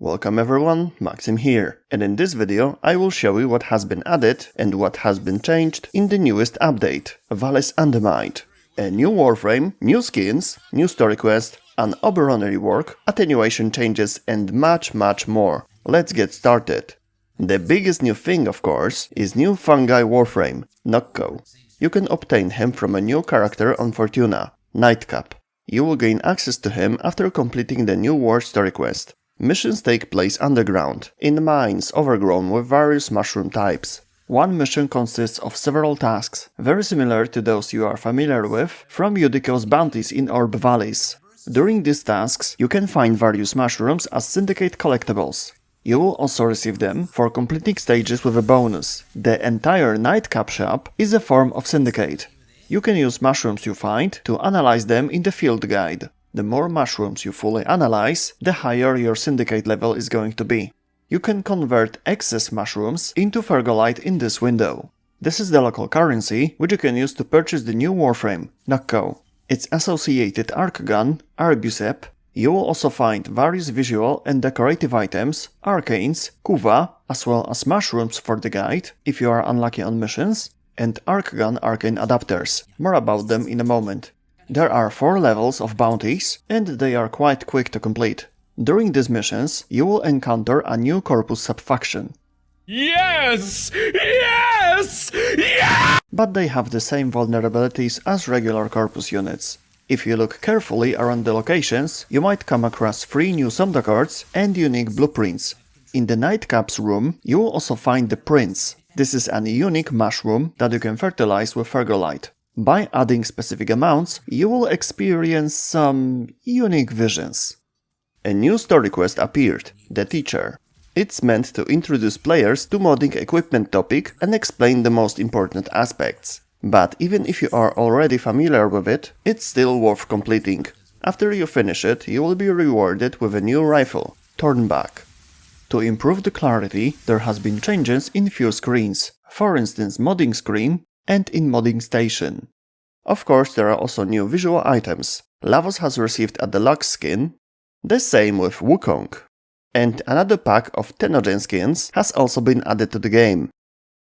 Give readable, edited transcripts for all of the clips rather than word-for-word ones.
Welcome everyone, Maxim here, and in this video I will show you what has been added and what has been changed in the newest update, Vallis Undermind. A new Warframe, new skins, new story quest, an Oberon rework, attenuation changes and much more. Let's get started. The biggest new thing, of course, is new Fungi Warframe, Nightcap. You can obtain him from a new character on Fortuna, Nightcap. You will gain access to him after completing the new war story quest. Missions take place underground, in mines overgrown with various mushroom types. One mission consists of several tasks, very similar to those you are familiar with from Yudico's bounties in Vallis. During these tasks, you can find various mushrooms as syndicate collectibles. You will also receive them for completing stages with a bonus. The entire Nightcap shop is a form of syndicate. You can use mushrooms you find to analyze them in the field guide. The more mushrooms you fully analyze, the higher your syndicate level is going to be. You can convert excess mushrooms into Fergolite in this window. This is the local currency which you can use to purchase the new Warframe, Nightcap. Its associated Archgun, Arbusep. You will also find various visual and decorative items, arcanes, kuva, as well as mushrooms for the guide, if you are unlucky on missions, and Archgun arcane adapters. More about them in a moment. There are 4 levels of bounties, and they are quite quick to complete. During these missions, you will encounter a new corpus sub-faction. Yes! Yes! Yeah! But they have the same vulnerabilities as regular corpus units. If you look carefully around the locations, you might come across 3 new Sonda cards and unique blueprints. In the Nightcap's room, you will also find the Prince. This is an unique mushroom that you can fertilize with Fergolite. By adding specific amounts, you will experience some unique visions. A new story quest appeared, The Teacher. It's meant to introduce players to modding equipment topic and explain the most important aspects. But even if you are already familiar with it, it's still worth completing. After you finish it, you will be rewarded with a new rifle, Thornback. To improve the clarity, there has been changes in few screens, for instance modding screen and in modding station. Of course, there are also new visual items. Lavos has received a deluxe skin, the same with Wukong. And another pack of Tenno skins has also been added to the game.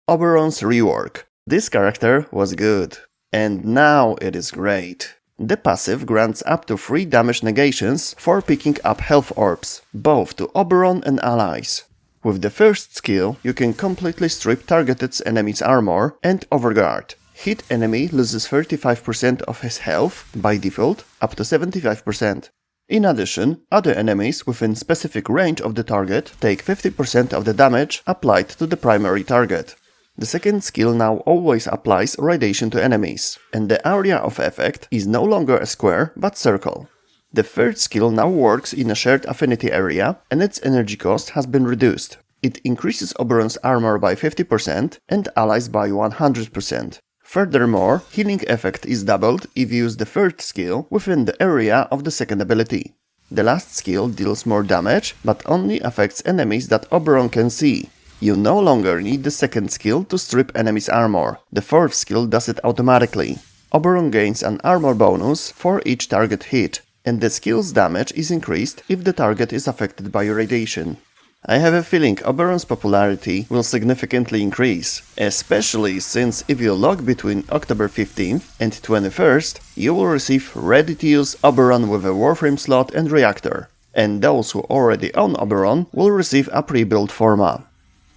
Oberon's rework. This character was good, and now it is great. The passive grants up to 3 damage negations for picking up health orbs, both to Oberon and allies. With the first skill, you can completely strip targeted enemy's armor and overguard. Hit enemy loses 35% of his health, by default, up to 75%. In addition, other enemies within specific range of the target take 50% of the damage applied to the primary target. The second skill now always applies radiation to enemies, and the area of effect is no longer a square but circle. The third skill now works in a shared affinity area, and its energy cost has been reduced. It increases Oberon's armor by 50% and allies by 100%. Furthermore, healing effect is doubled if you use the third skill within the area of the second ability. The last skill deals more damage, but only affects enemies that Oberon can see. You no longer need the second skill to strip enemies' armor. The fourth skill does it automatically. Oberon gains an armor bonus for each target hit, and the skill's damage is increased if the target is affected by radiation. I have a feeling Oberon's popularity will significantly increase, especially since if you log between October 15th and 21st, you will receive ready-to-use Oberon with a Warframe slot and reactor, and those who already own Oberon will receive a pre-built forma.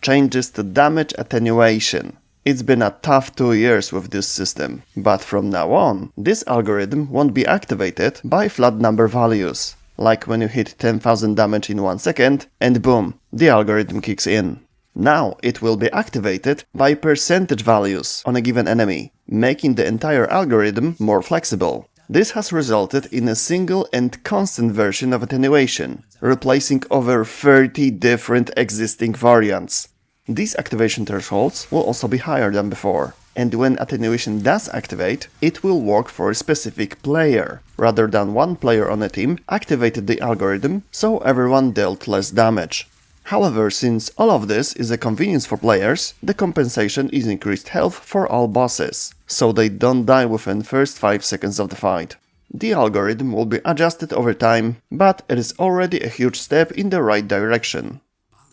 Changes to damage attenuation. It's been a tough 2 years with this system, but from now on, this algorithm won't be activated by flat number values. Like when you hit 10,000 damage in 1 second, and boom, the algorithm kicks in. Now it will be activated by percentage values on a given enemy, making the entire algorithm more flexible. This has resulted in a single and constant version of attenuation, replacing over 30 different existing variants. These activation thresholds will also be higher than before. And when attenuation does activate, it will work for a specific player, rather than one player on a team activated the algorithm, so everyone dealt less damage. However, since all of this is a convenience for players, the compensation is increased health for all bosses, so they don't die within first 5 seconds of the fight. The algorithm will be adjusted over time, but it is already a huge step in the right direction.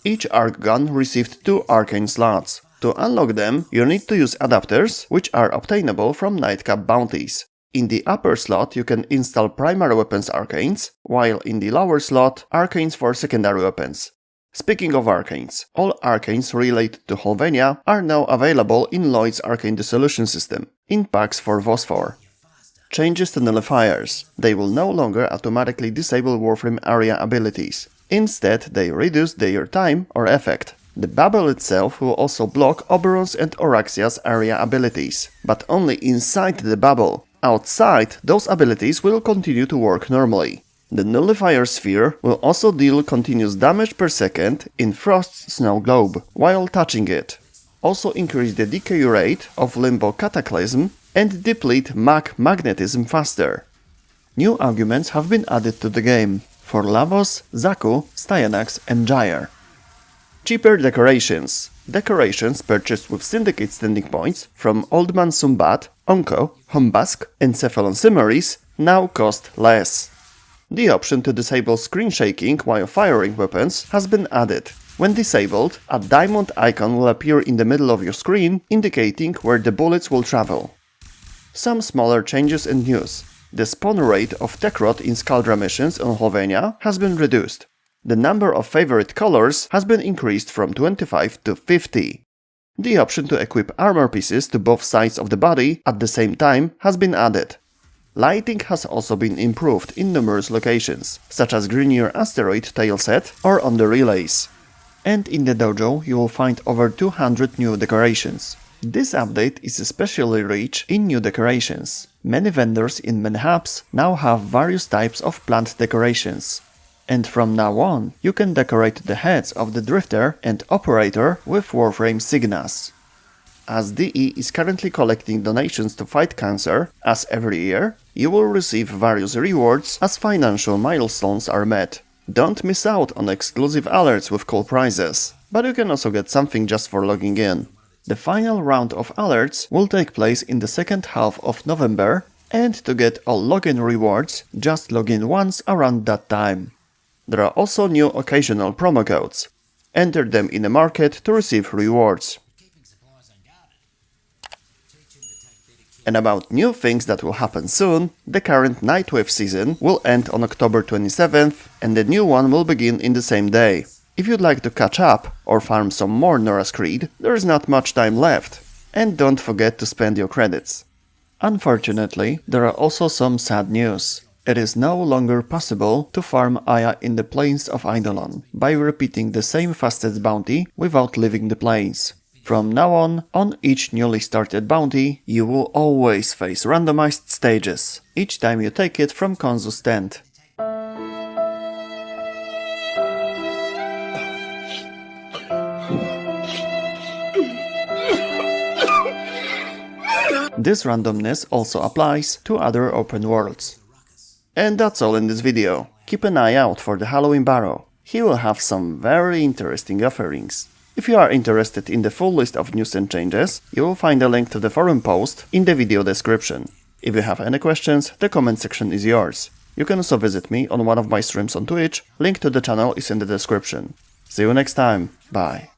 Each Archgun received 2 arcane slots. To unlock them, you need to use adapters, which are obtainable from Nightcap bounties. In the upper slot you can install primary weapons arcanes, while in the lower slot, arcanes for secondary weapons. Speaking of arcanes, all arcanes related to Holvenia are now available in Lloyd's Arcane Dissolution system, in packs for Phosphor. Changes to nullifiers. They will no longer automatically disable Warframe area abilities. Instead, they reduce their time or effect. The bubble itself will also block Oberon's and Oraxia's area abilities, but only inside the bubble. Outside, those abilities will continue to work normally. The Nullifier sphere will also deal continuous damage per second in Frost's snow globe, while touching it. Also increase the decay rate of Limbo Cataclysm and deplete magnetism faster. New augments have been added to the game for Lavos, Zaku, Styanax and Gyre. Cheaper decorations. Decorations purchased with Syndicate standing points from Oldman Sumbat, Onko, Hombask and Cephalon Simaris now cost less. The option to disable screen shaking while firing weapons has been added. When disabled, a diamond icon will appear in the middle of your screen, indicating where the bullets will travel. Some smaller changes and news. The spawn rate of Tekrot in Skaldra missions on Holvenia has been reduced. The number of favorite colors has been increased from 25 to 50. The option to equip armor pieces to both sides of the body at the same time has been added. Lighting has also been improved in numerous locations, such as Grenier Asteroid Tail Set or on the relays. And in the dojo you will find over 200 new decorations. This update is especially rich in new decorations. Many vendors in many hubs now have various types of plant decorations. And from now on, you can decorate the heads of the Drifter and Operator with Warframe signas. As DE is currently collecting donations to fight cancer, as every year, you will receive various rewards as financial milestones are met. Don't miss out on exclusive alerts with cool prizes, but you can also get something just for logging in. The final round of alerts will take place in the second half of November, and to get all login rewards, just log in once around that time. There are also new occasional promo codes. Enter them in the market to receive rewards. And about new things that will happen soon, the current Nightwave season will end on October 27th and the new one will begin in the same day. If you'd like to catch up or farm some more Nora's Creed, there is not much time left. And don't forget to spend your credits. Unfortunately, there are also some sad news. It is no longer possible to farm Aya in the plains of Eidolon by repeating the same fastest bounty without leaving the plains. From now on each newly started bounty, you will always face randomized stages, each time you take it from Konzu's tent. This randomness also applies to other open worlds. And that's all in this video. Keep an eye out for the Halloween Barrow. He will have some very interesting offerings. If you are interested in the full list of news and changes, you will find a link to the forum post in the video description. If you have any questions, the comment section is yours. You can also visit me on one of my streams on Twitch, link to the channel is in the description. See you next time, bye.